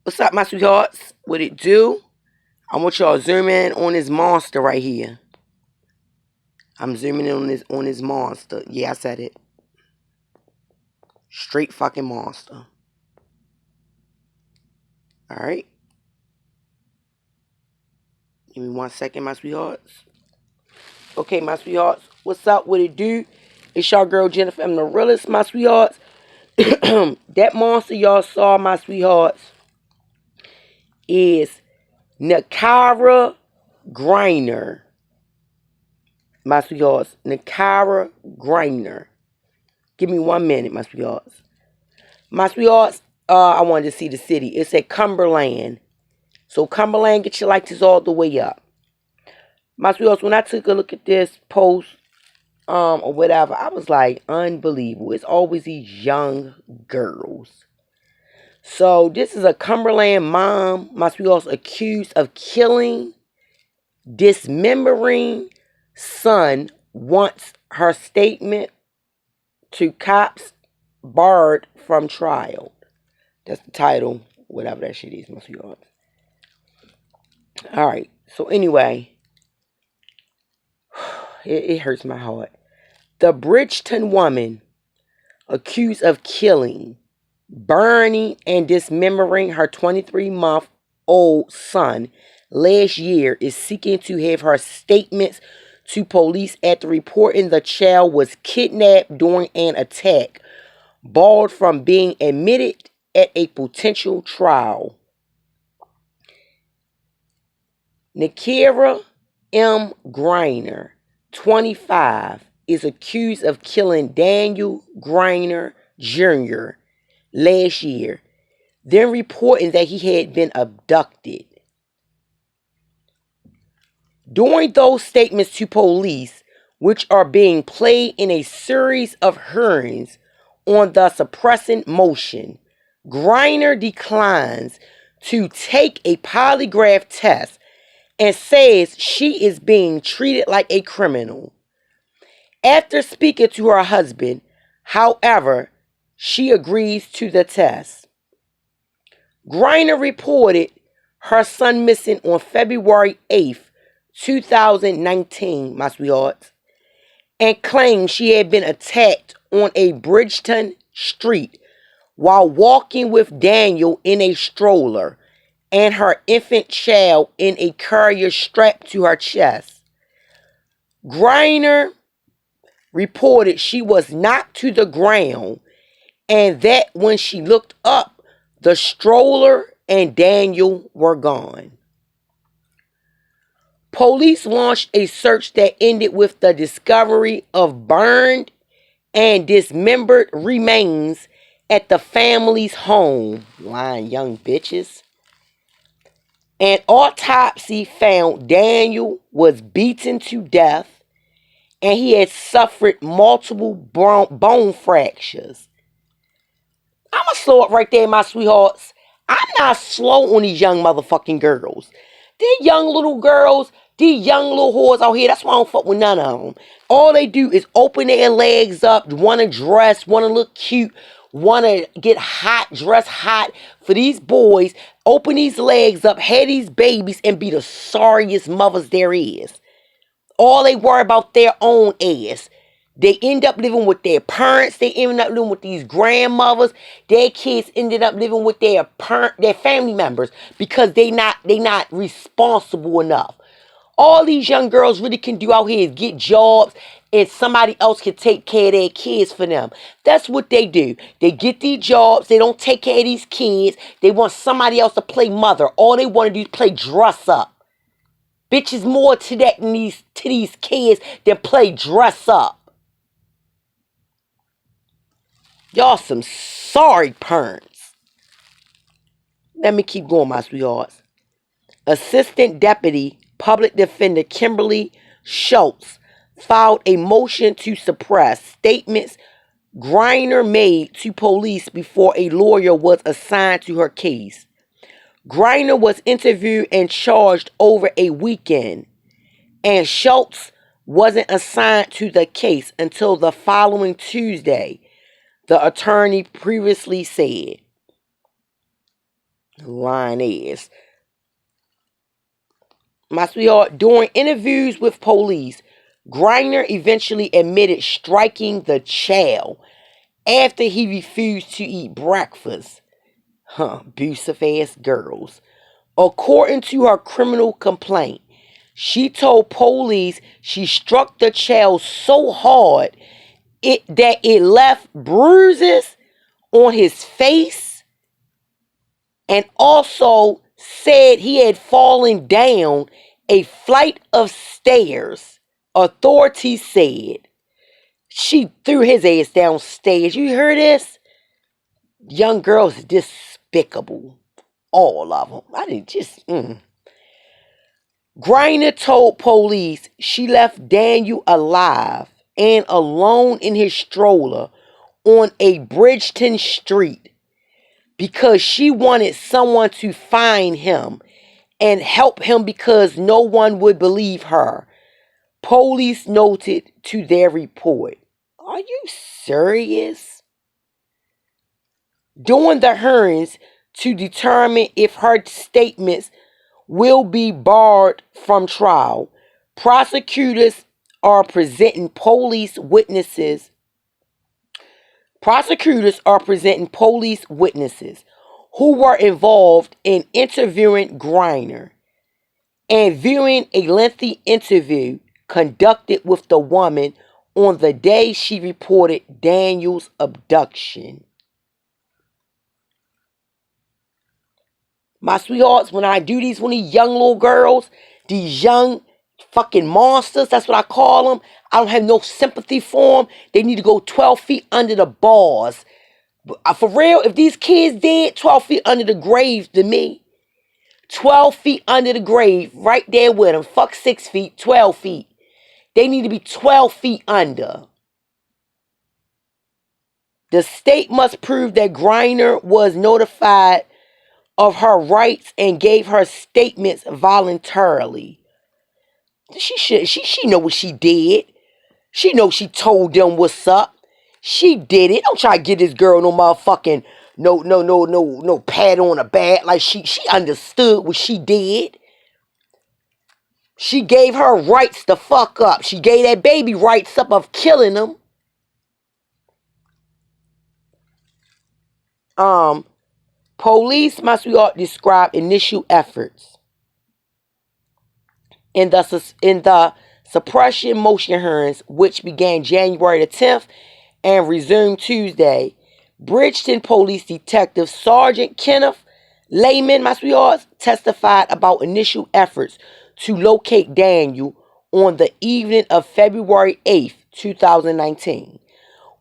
What's up, my sweethearts? What it do? I want y'all to zoom in on this monster right here. I'm zooming in on this monster. Yeah, I said it. Straight fucking monster. Alright? Give me 1 second, my sweethearts. Okay, my sweethearts. What's up? What it do? It's your girl Jennifermdarealest, my sweethearts. That monster y'all saw, my sweethearts, is NAKIRA GRINER. My sweethearts. NAKIRA GRINER. Give me 1 minute, my sweethearts. My sweethearts, I wanted to see the city. It's at Cumberland. So Cumberland, get your lights all the way up. My sweethearts, when I took a look at this post, or whatever, I was like, unbelievable. It's always these young girls. So this is a Cumberland mom, my sweethearts, accused of killing, dismembering son, wants her statement to cops barred from trial. That's the title, whatever that shit is, my sweetheart. Alright, so anyway, it hurts my heart. The Bridgeton woman accused of killing, burning, and dismembering her 23-month-old son last year is seeking to have her statements to police after reporting the child was kidnapped during an attack, barred from being admitted at a potential trial. NAKIRA Griner, 25, is accused of killing Daniel Griner Jr. last year, then reporting that he had been abducted. During those statements to police, which are being played in a series of hearings on the suppression motion, Griner declines to take a polygraph test and says she is being treated like a criminal. After speaking to her husband, however, she agrees to the test. Griner reported her son missing on February 8th, 2019, my sweethearts, and claimed she had been attacked on a Bridgeton street while walking with Daniel in a stroller and her infant child in a carrier strapped to her chest. Griner reported she was knocked to the ground and that when she looked up, the stroller and Daniel were gone. Police launched a search that ended with the discovery of burned and dismembered remains at the family's home. Lying young bitches. An autopsy found Daniel was beaten to death and he had suffered multiple bone fractures. I'm going to slow up right there, my sweethearts. I'm not slow on these young motherfucking girls. These young little girls, these young little whores out here, that's why I don't fuck with none of them. All they do is open their legs up, want to dress, want to look cute, want to get hot, dress hot for these boys, open these legs up, have these babies, and be the sorriest mothers there is. All they worry about their own ass. They end up living with their parents. They end up living with these grandmothers. Their kids ended up living with their family members because they not responsible enough. All these young girls really can do out here is get jobs and somebody else can take care of their kids for them. That's what they do. They get these jobs. They don't take care of these kids. They want somebody else to play mother. All they want to do is play dress up. Bitches more to that than these kids than play dress up. Y'all some sorry parents. Let me keep going, my sweethearts. Assistant Deputy Public Defender Kimberly Schultz filed a motion to suppress statements Griner made to police before a lawyer was assigned to her case. Griner was interviewed and charged over a weekend, and Schultz wasn't assigned to the case until the following Tuesday, the attorney previously said. Lying ass. My sweetheart, during interviews with police, Griner eventually admitted striking the child after he refused to eat breakfast. Abusive ass girls. According to her criminal complaint, she told police she struck the child so hard that it left bruises on his face, and also said he had fallen down a flight of stairs. Authorities said she threw his ass downstairs. You hear this? Young girls, despicable. All of them. I didn't just. Griner told police she left Daniel alive and alone in his stroller on a Bridgeton Street because she wanted someone to find him and help him because no one would believe her. Police noted to their report. Are you serious? During the hearings to determine if her statements will be barred from trial, prosecutors are presenting police witnesses who were involved in interviewing Griner and viewing a lengthy interview conducted with the woman on the day she reported Daniel's abduction. My sweethearts, when I do these, when these young little girls, these young fucking monsters, that's what I call them, I don't have no sympathy for them. They need to go 12 feet under the bars. For real, if these kids dead, 12 feet under the grave to me. 12 feet under the grave, right there with them. Fuck 6 feet, 12 feet. They need to be 12 feet under. The state must prove that Griner was notified of her rights and gave her statements voluntarily. She know what she did. She know she told them what's up. She did it. Don't try to get this girl no motherfucking no pat on the back. Like she understood what she did. She gave her rights the fuck up. She gave that baby rights up of killing them. Police must describe initial efforts in the suppression motion hearings, which began January the 10th and resumed Tuesday. Bridgeton Police Detective Sergeant Kenneth Lehman, testified about initial efforts to locate Daniel on the evening of February 8th, 2019,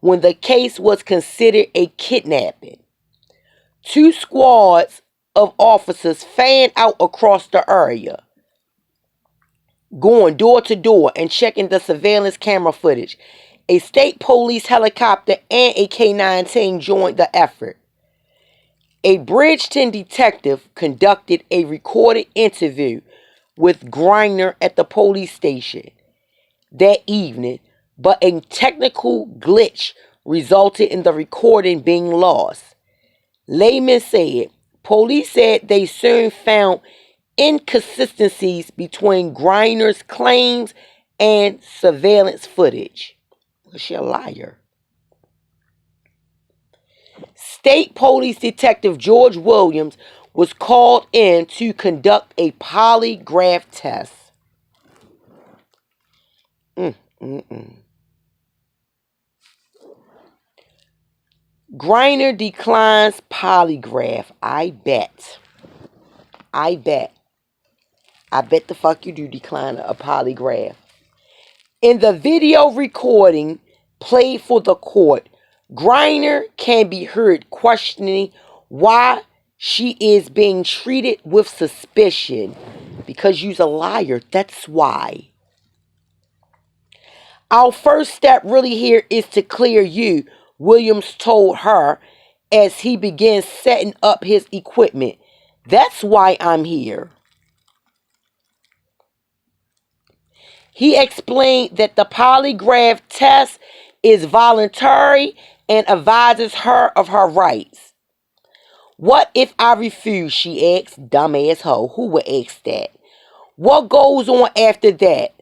when the case was considered a kidnapping. 2 squads of officers fanned out across the area, going door to door and checking the surveillance camera footage. A state police helicopter and a K-9 team joined the effort. A Bridgeton detective conducted a recorded interview with Griner at the police station that evening, but a technical glitch resulted in the recording being lost. Lehman said, police said they soon found inconsistencies between Griner's claims and surveillance footage. Was she a liar? State Police Detective George Williams was called in to conduct a polygraph test. Griner declines polygraph. I bet the fuck you do decline a polygraph. In the video recording played for the court, Griner can be heard questioning why she is being treated with suspicion. Because you's a liar, that's why. Our first step really here is to clear you, Williams told her as he began setting up his equipment. That's why I'm here. He explained that the polygraph test is voluntary and advises her of her rights. What if I refuse, she asked. Dumbass hoe. Who would ask that? What goes on after that?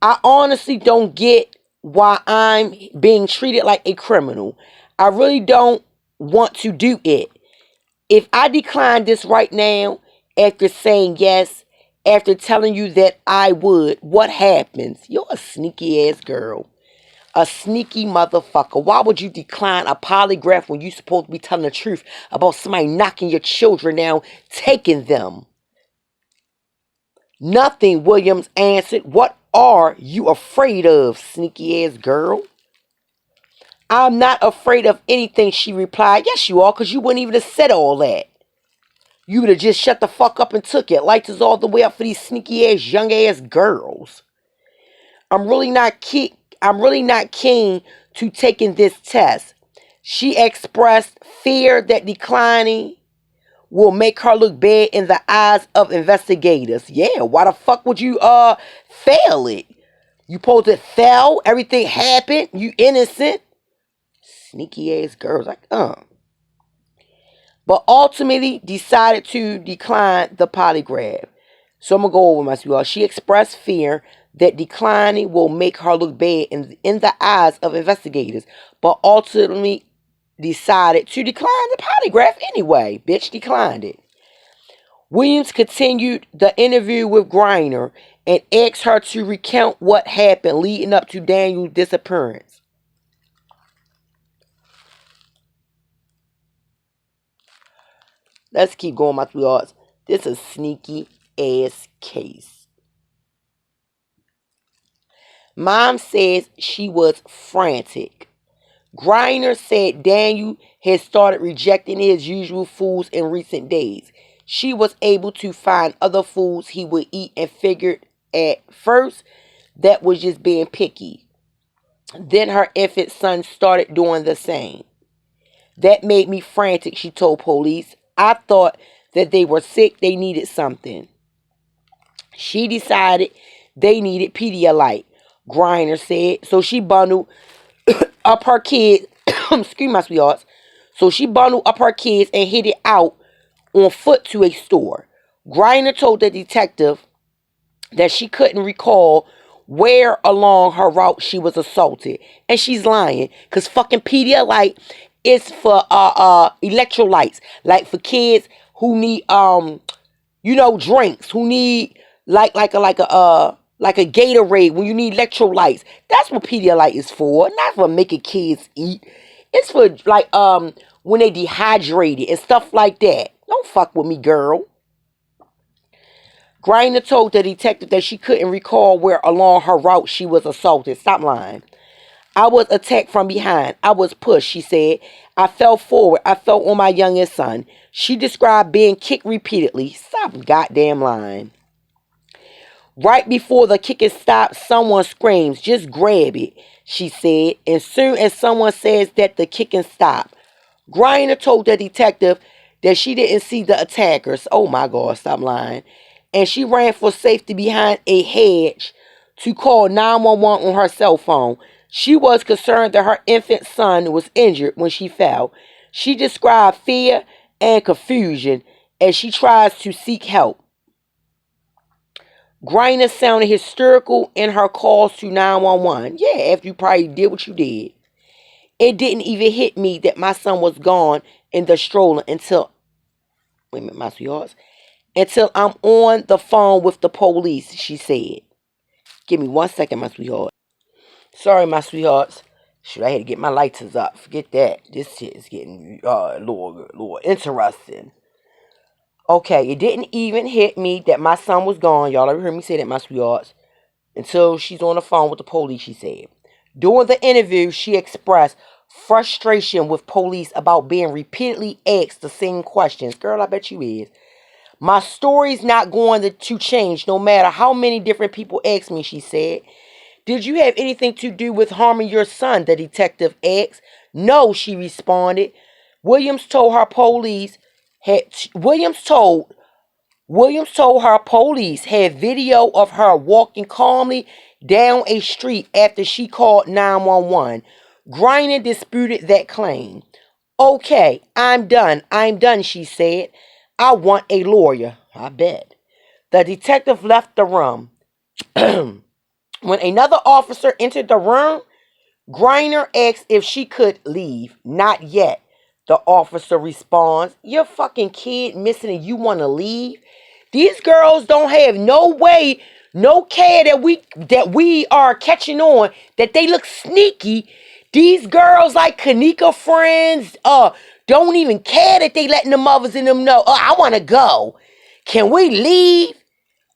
I honestly don't get why I'm being treated like a criminal. I really don't want to do it. If I decline this right now, after saying yes, after telling you that I would, what happens? You're a sneaky ass girl. A sneaky motherfucker. Why would you decline a polygraph when you're supposed to be telling the truth about somebody knocking your children down, taking them? Nothing, Williams answered. What are you afraid of, sneaky ass girl? I'm not afraid of anything, she replied. Yes, you are, because you wouldn't even have said all that. You would have just shut the fuck up and took it. Lights is all the way up for these sneaky ass, young ass girls. I'm really not keen to taking this test. She expressed fear that declining will make her look bad in the eyes of investigators. Yeah, why the fuck would you fail it? You supposed to fail, everything happened, you innocent. Sneaky ass girls, like, But ultimately decided to decline the polygraph. So I'm gonna go over my sweetheart. She expressed fear that declining will make her look bad in the eyes of investigators, but ultimately decided to decline the polygraph anyway. Bitch declined it. Williams continued the interview with Griner and asked her to recount what happened leading up to Daniel's disappearance. Let's keep going, my sweethearts. This is a sneaky ass case. Mom says she was frantic. Griner said Daniel had started rejecting his usual foods in recent days. She was able to find other foods he would eat and figured at first that was just being picky. Then her infant son started doing the same. That made me frantic, she told police. I thought that they were sick, they needed something. She decided they needed Pedialyte, Griner said. So she bundled up her kids, excuse my sweethearts. So she bundled up her kids and headed out on foot to a store. Griner told the detective that she couldn't recall where along her route she was assaulted. And she's lying, because fucking Pedialyte is for electrolytes. Like for kids who need drinks, who need like a Gatorade when you need electrolytes. That's what Pedialyte is for. Not for making kids eat. It's for like when they dehydrated and stuff like that. Don't fuck with me, girl. Griner told the detective that she couldn't recall where along her route she was assaulted. Stop lying. I was attacked from behind. I was pushed, she said. I fell forward. I fell on my youngest son. She described being kicked repeatedly. Stop goddamn lying. Right before the kicking stopped, someone screams, just grab it, she said. And soon as someone says that the kicking stopped, Griner told the detective that she didn't see the attackers. Oh my God, stop lying. And she ran for safety behind a hedge to call 911 on her cell phone. She was concerned that her infant son was injured when she fell. She described fear and confusion as she tries to seek help. Griner sounded hysterical in her calls to 911. Yeah, after you probably did what you did. It didn't even hit me that my son was gone in the stroller until, wait a minute, my sweethearts, until I'm on the phone with the police, she said. Give me 1 second, my sweetheart. Sorry, my sweethearts. Should I had to get my lighters up. Forget that. This shit is getting a little interesting. Okay, it didn't even hit me that my son was gone. Y'all ever heard me say that, my sweethearts? Until she's on the phone with the police, she said. During the interview, she expressed frustration with police about being repeatedly asked the same questions. Girl, I bet you is. My story's not going to change no matter how many different people ask me, she said. Did you have anything to do with harming your son? The detective asked. No, she responded. Williams told her police had video of her walking calmly down a street after she called 911. Griner disputed that claim. Okay, I'm done. I'm done, she said. I want a lawyer. I bet. The detective left the room. When another officer entered the room, Griner asked if she could leave. Not yet. The officer responds, your fucking kid missing and you want to leave? These girls don't have no way, no care that we are catching on that they look sneaky. These girls like Kanika friends don't even care that they letting the mothers in them know. I want to go. Can we leave?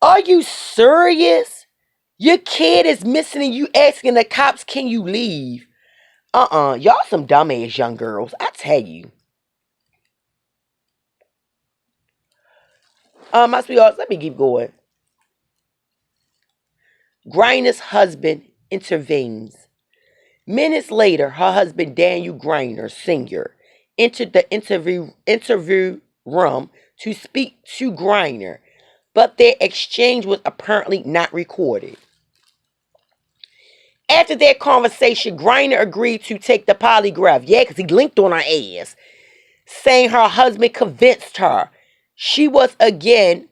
Are you serious? Your kid is missing and you asking the cops, can you leave? Y'all some dumbass young girls. I tell you. My sweethearts, let me keep going. Griner's husband intervenes. Minutes later, her husband Daniel Griner Sr. entered the interview room to speak to Griner, but their exchange was apparently not recorded. After their conversation, Griner agreed to take the polygraph. Yeah, because he linked on her ass, saying her husband convinced her. She was again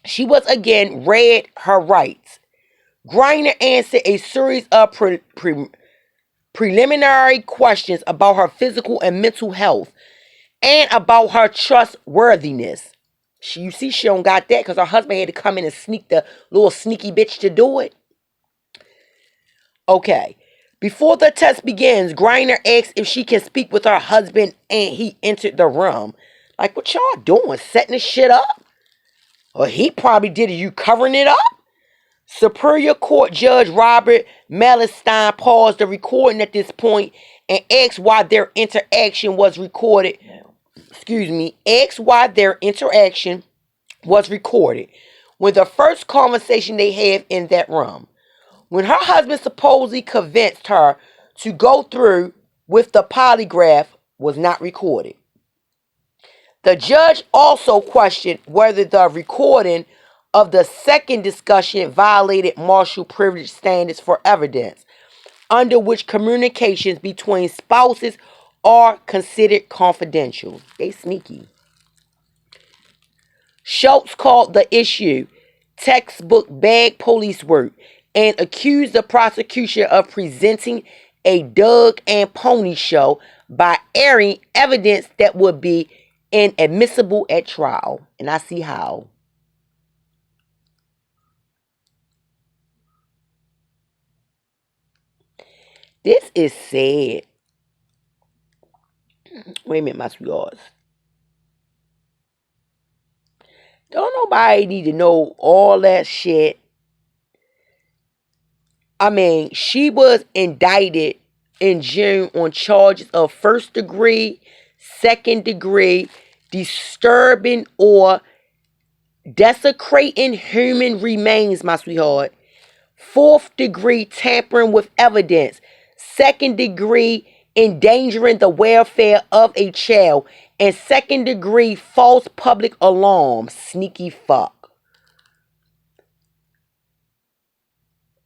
read her rights. Griner answered a series of preliminary questions about her physical and mental health and about her trustworthiness. You see, she don't got that because her husband had to come in and sneak the little sneaky bitch to do it. Okay. Before the test begins, Griner asks if she can speak with her husband and he entered the room. Like, what y'all doing? Setting this shit up? Or he probably did it. You covering it up? Superior Court Judge Robert Mellenstein paused the recording at this point and asked why their interaction was recorded. Asked why their interaction was recorded when the first conversation they had in that room. When her husband supposedly convinced her to go through with the polygraph was not recorded. The judge also questioned whether the recording of the second discussion violated martial privilege standards for evidence, under which communications between spouses are considered confidential. They sneaky. Schultz called the issue textbook bag police work and accused the prosecution of presenting a dog and pony show by airing evidence that would be inadmissible at trial. And I see how. This is sad. Wait a minute, my sweethearts. Don't nobody need to know all that shit. I mean, she was indicted in June on charges of first degree, second degree, disturbing or desecrating human remains, my sweetheart. Fourth degree tampering with evidence. Second degree endangering the welfare of a child. And second degree false public alarm. Sneaky fuck.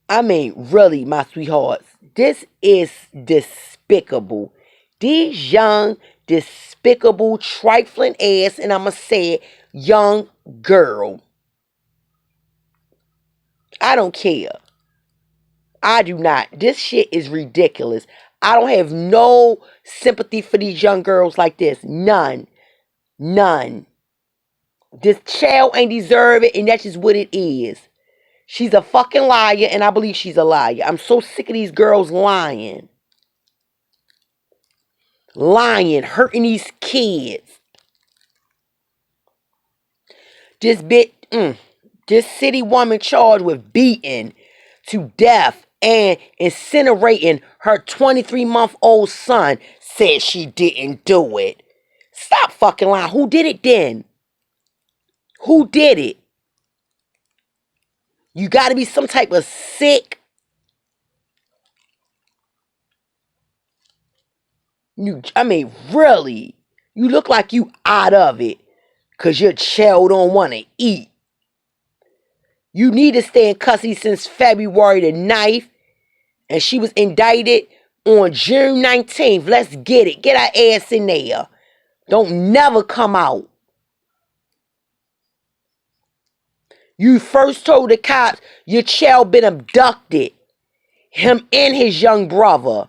I mean, really, my sweethearts, this is despicable. These young, despicable, trifling ass, and I'ma say it, young girl. I don't care. I do not. This shit is ridiculous. I don't have no sympathy for these young girls like this. None. None. This child ain't deserve it, and that's just what it is. She's a fucking liar, and I believe she's a liar. I'm so sick of these girls lying. Lying, hurting these kids. This city woman charged with beating to death and incinerating her 23-month-old son said she didn't do it. Stop fucking lying. Who did it then? Who did it? You got to be some type of sick. Really. You look like you out of it because your child don't want to eat. You need to stay in custody since February the 9th, and she was indicted on June 19th. Let's get it. Get our ass in there. Don't never come out. You first told the cops your child been abducted. Him and his young brother.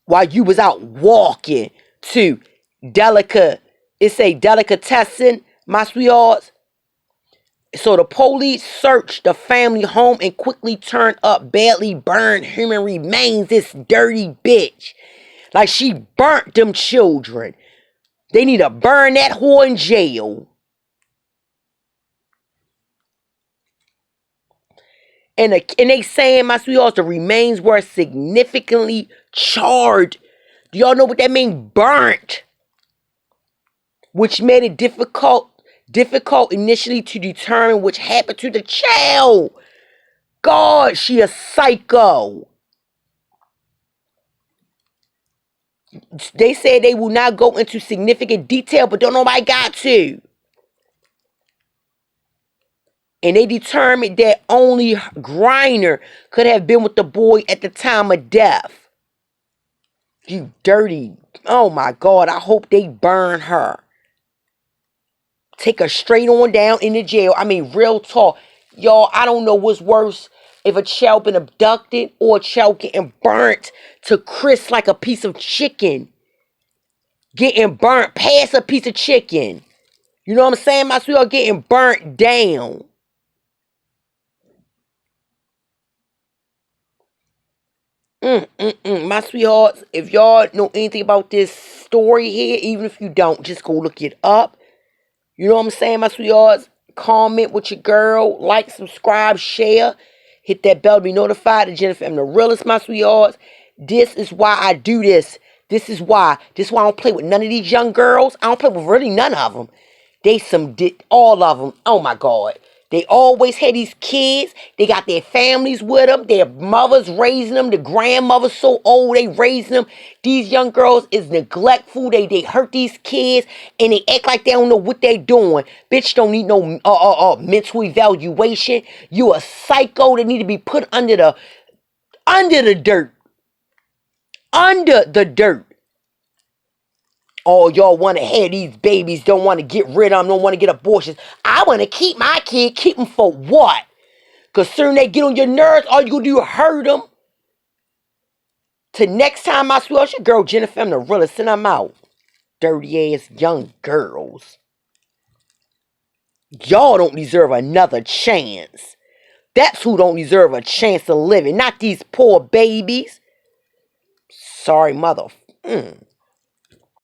While you was out walking to delicatessen, my sweethearts. So the police searched the family home and quickly turned up badly burned human remains. This dirty bitch. Like she burnt them children. They need to burn that whore in jail. And they saying, my sweethearts, the remains were significantly charred. Do y'all know what that means? Burnt. Which made it difficult initially to determine what happened to the child. God, she a psycho. They said they will not go into significant detail, but don't nobody got to. And they determined that only Griner could have been with the boy at the time of death. You dirty. Oh my God, I hope they burn her. Take her straight on down into jail. I mean, real talk. Y'all, I don't know what's worse. If a child been abducted or a child getting burnt to crisp like a piece of chicken. Getting burnt past a piece of chicken. You know what I'm saying? My sweetheart getting burnt down. My sweethearts, if y'all know anything about this story here, even if you don't, just go look it up. You know what I'm saying, my sweethearts? Comment with your girl. Like, subscribe, share. Hit that bell to be notified. Jennifermdarealest, my sweethearts. This is why I do this. This is why I don't play with none of these young girls. I don't play with really none of them. All of them. Oh my God. They always had these kids. They got their families with them. Their mothers raising them. The grandmothers so old they raising them. These young girls is neglectful. They hurt these kids and they act like they don't know what they doing. Bitch don't need no mental evaluation. You a psycho that need to be put under the dirt. Under the dirt. Oh, y'all want to have these babies, don't want to get rid of them, don't want to get abortions. I want to keep my kid. Keep them for what? Because soon they get on your nerves, all you going to do is hurt them. Till next time, I swear, it's your girl, Jennifermdarealest, and I'm out. Dirty ass young girls. Y'all don't deserve another chance. That's who don't deserve a chance of living. Not these poor babies. Sorry, mother.